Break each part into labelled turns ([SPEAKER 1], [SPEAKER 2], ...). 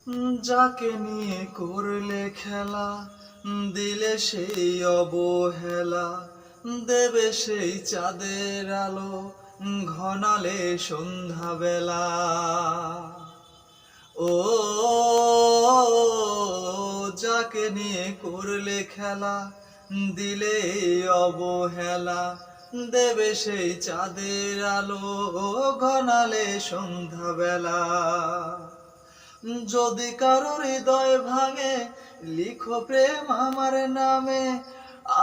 [SPEAKER 1] যাকে নিয়ে করলে খেলা, দিলে সেই অবহেলা, দেবে সেই চাঁদের আলো, ঘনালে সন্ধ্যাবেলা। ও যাকে নিয়ে করলে খেলা, দিলে এই অবহেলা, দেবে সেই চাঁদের আলো, ঘনালে সন্ধ্যাবেলা। যদি কারো হৃদয় ভাঙে, লিখো প্রেম আমার নামে,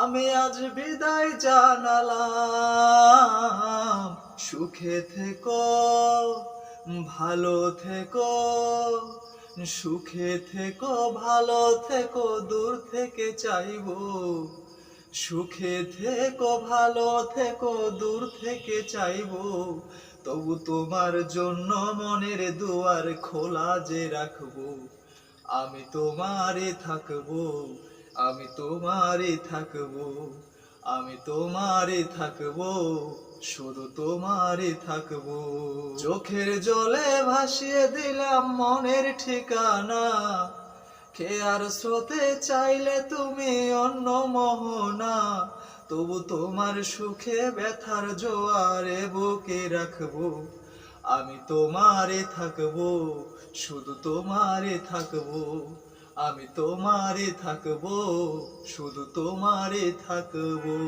[SPEAKER 1] আমি আজ বিদায় জানালাম। সুখে থেকো, ভালো থেকো, সুখে থেকো, ভালো থেকো, দূর থেকে চাইবো। সুখে থেকো, ভালো থেকো, দূর থেকে চাইবো। তবু তোমার জন্য মনের দুয়ার খোলা যে রাখবো। আমি তোমারই থাকবো, আমি তোমারই থাকবো, আমি তোমারই থাকবো, শুধু তোমারই থাকবো। চোখের জলে ভাসিয়ে দিলাম মনের ঠিকানা, খেয়ার স্রোতে চাইলে তুমি অন্য মোহনা। তবু তোমার সুখে ব্যথার জোয়ারে বুকে রাখবো। আমি তোমারে থাকবো, শুধু তোমারে থাকবো, আমি তোমারে থাকবো, শুধু তোমারে থাকবো।